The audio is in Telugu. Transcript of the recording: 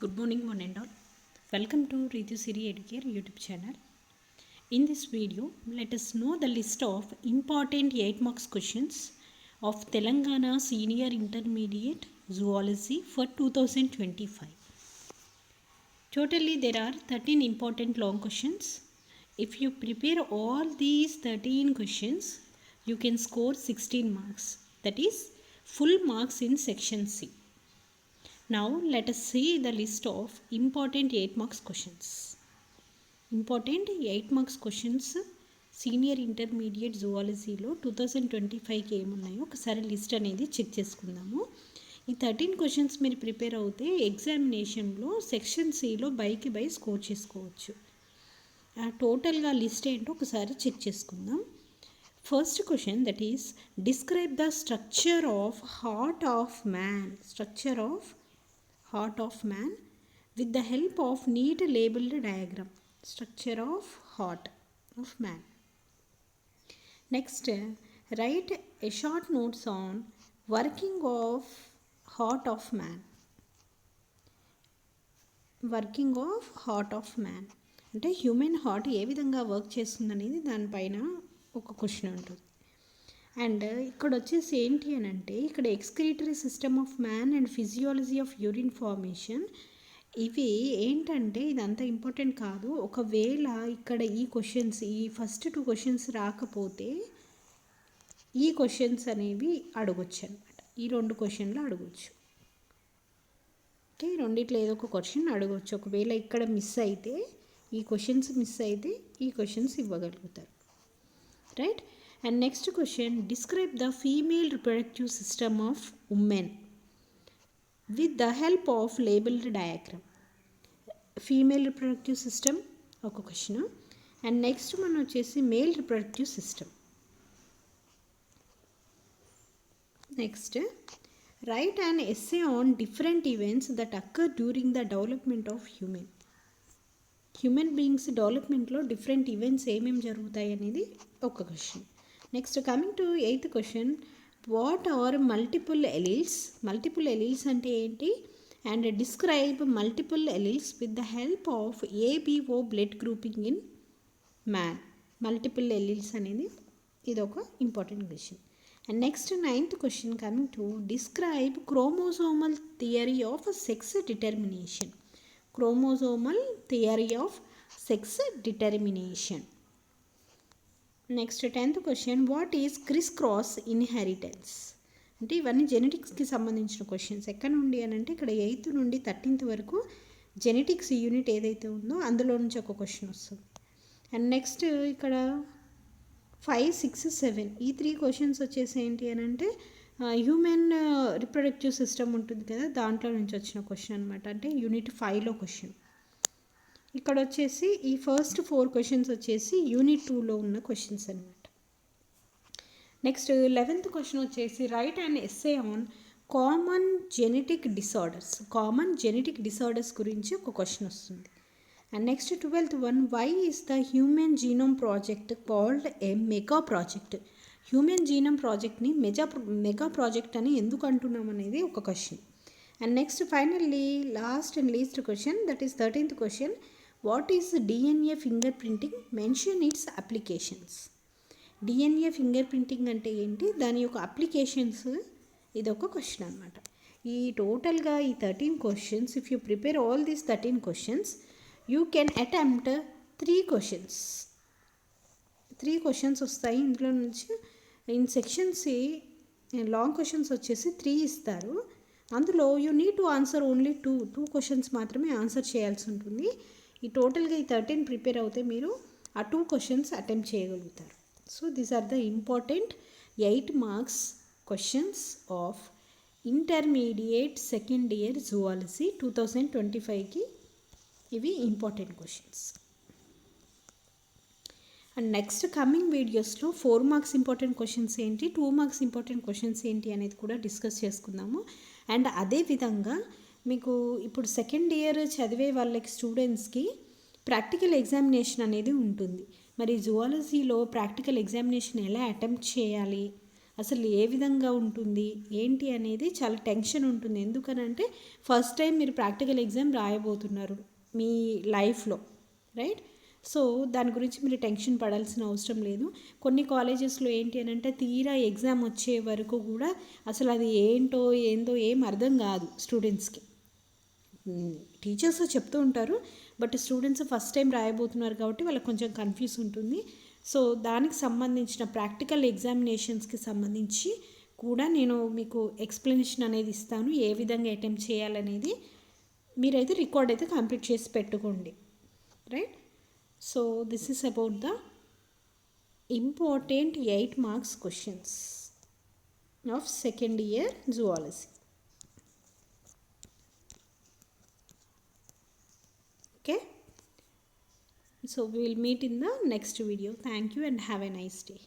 Good morning, one and all. Welcome to Ritu Siri Educare YouTube channel. In this video, let us know the list of important 8 marks questions of Telangana Senior Intermediate Zoology for 2025. Totally, there are 13 important long questions. If you prepare all these 13 questions, you can score 16 marks. That is, full marks in section C. Now let us see the list of important 8 marks questions. Important 8 marks questions senior intermediate జువాలజీలో 2025కి ఏమున్నాయో ఒకసారి లిస్ట్ అనేది చెక్ చేసుకుందాము. ఈ 13 క్వశ్చన్స్ మీరు ప్రిపేర్ అవుతే ఎగ్జామినేషన్లో సెక్షన్ సిలో బైకి బై స్కోర్ చేసుకోవచ్చు. టోటల్గా లిస్ట్ ఏంటో ఒకసారి చెక్ చేసుకుందాం. First question that is describe the structure of heart of man. Structure of heart of man with the help of neat labeled diagram. Structure of heart of man. Next, write a short notes on working of heart of man. Working of heart of man అంటే హ్యూమన్ హార్ట్ ఏ విధంగా వర్క్ చేస్తుంది అనేది దానిపైన ఒక క్వశ్చన్ ఉంటుంది. అండ్ ఇక్కడ వచ్చేసి ఏంటి అని అంటే ఇక్కడ excretory system of man and physiology of urine formation ఇవి ఏంటంటే ఇదంతా ఇంపార్టెంట్ కాదు. ఒకవేళ ఇక్కడ ఈ క్వశ్చన్స్ ఈ ఫస్ట్ 2 క్వశ్చన్స్ రాకపోతే ఈ క్వశ్చన్స్ అనేవి అడగొచ్చు అనమాట. ఈ 2 క్వశ్చన్లు అడగొచ్చు. ఓకే, రెండిట్లో ఏదో ఒక క్వశ్చన్ అడగవచ్చు. ఒకవేళ ఇక్కడ మిస్ అయితే ఈ క్వశ్చన్స్ మిస్ అయితే ఈ క్వశ్చన్స్ ఇవ్వగలుగుతారు. Right. And next question, describe the female reproductive system of women with the help of labeled diagram. Female reproductive system ఒక క్వశ్చన్. అండ్ నెక్స్ట్ మనం వచ్చేసి male reproductive system. Next, right an essay on different events that occur during the development of human beings డెవలప్మెంట్లో డిఫరెంట్ ఈవెంట్స్ ఏమేమి జరుగుతాయి అనేది ఒక question. Next, coming to 8th question, what are multiple alleles. Multiple alleles అంటే ఏంటి? And describe multiple alleles with the help of ABO blood grouping in man. Multiple alleles అనేది ఇది ఒక important question. And next 9th question, coming to describe chromosomal theory of sex determination. Chromosomal theory of sex determination. Next 10th question, what is criss cross inheritance. అంటే ఇవన్నీ జెనెటిక్స్కి సంబంధించిన క్వశ్చన్స్. ఎక్కడ నుండి అని అంటే ఇక్కడ 8th నుండి 13th వరకు జెనెటిక్స్ యూనిట్ ఏదైతే ఉందో అందులో నుంచి ఒక క్వశ్చన్ వస్తుంది. అండ్ నెక్స్ట్ ఇక్కడ 5, 6, 7 ఈ 3 క్వశ్చన్స్ వచ్చేసి ఏంటి అని అంటే హ్యూమన్ రిప్రొడక్టివ్ సిస్టమ్ ఉంటుంది కదా, దాంట్లో నుంచి వచ్చిన క్వశ్చన్ అనమాట. అంటే యూనిట్ 5లో క్వశ్చన్. ఇక్కడ వచ్చేసి ఈ ఫస్ట్ 4 క్వశ్చన్స్ వచ్చేసి యూనిట్ 2లో ఉన్న క్వశ్చన్స్ అనమాట. నెక్స్ట్ 11th క్వశ్చన్ వచ్చేసి write and essay on common genetic disorders. Common genetic disorders గురించి ఒక క్వశ్చన్ వస్తుంది. And next 12th one, why is the human genome project called a mega project. Human genome ప్రాజెక్ట్ని మెగా ప్రాజెక్ట్ అని ఎందుకు అంటున్నాం అనేది ఒక question. And next finally last and least question that is 13th question, what is DNA finger printing, mention its applications. DNA finger printing అంటే ఏంటి, దాని యొక్క అప్లికేషన్స్, ఇది ఒక క్వశ్చన్ అనమాట. ఈ టోటల్గా ఈ 13 questions, if you prepare all these 13 questions you can attempt 3 questions. 3 questions వస్తాయి ఇందులో నుంచి. ఇన్ సెక్షన్స్ లాంగ్ క్వశ్చన్స్ వచ్చేసి 3 ఇస్తారు. అందులో you need to answer only 2 questions మాత్రమే ఆన్సర్ చేయాల్సి ఉంటుంది. ఈ టోటల్గా ఈ 13 ప్రిపేర్ అవుతే మీరు ఆ 2 క్వశ్చన్స్ అటెంప్ట్ చేయగలుగుతారు. So these are the important 8 marks questions of intermediate second year zoology 2025కి. ఇవి important questions. And next coming వీడియోస్లో 4 మార్క్స్ ఇంపార్టెంట్ క్వశ్చన్స్ ఏంటి, 2 మార్క్స్ ఇంపార్టెంట్ క్వశ్చన్స్ ఏంటి అనేది కూడా డిస్కస్ చేసుకుందాము. అండ్ అదేవిధంగా మీకు ఇప్పుడు సెకండ్ ఇయర్ చదివే వాళ్ళకి స్టూడెంట్స్కి ప్రాక్టికల్ ఎగ్జామినేషన్ అనేది ఉంటుంది. మరి జువాలజీలో ప్రాక్టికల్ ఎగ్జామినేషన్ ఎలా అటెంప్ట్ చేయాలి, అసలు ఏ విధంగా ఉంటుంది ఏంటి అనేది చాలా టెన్షన్ ఉంటుంది. ఎందుకనంటే ఫస్ట్ టైం మీరు ప్రాక్టికల్ ఎగ్జామ్ రాయబోతున్నారు మీ లైఫ్లో, రైట్? సో దాని గురించి మీరు టెన్షన్ పడాల్సిన అవసరం లేదు. కొన్ని కాలేజెస్లో ఏంటి అని అంటే తీరా ఎగ్జామ్ వచ్చే వరకు కూడా అసలు అది ఏందో ఏం అర్థం కాదు స్టూడెంట్స్కి. టీచర్స్ చెప్తూ ఉంటారు, బట్ స్టూడెంట్స్ ఫస్ట్ టైం రాయబోతున్నారు కాబట్టి వాళ్ళకి కొంచెం కన్ఫ్యూజ్ ఉంటుంది. సో దానికి సంబంధించిన ప్రాక్టికల్ ఎగ్జామినేషన్స్కి సంబంధించి కూడా నేను మీకు ఎక్స్ప్లెనేషన్ అనేది ఇస్తాను, ఏ విధంగా అటెంప్ట్ చేయాలనేది. మీరైతే రికార్డ్ అయితే కంప్లీట్ చేసి పెట్టుకోండి, right? So this is about the important 8 marks questions of second year zoology. Okay, so we will meet in the next video. Thank you and have a nice day.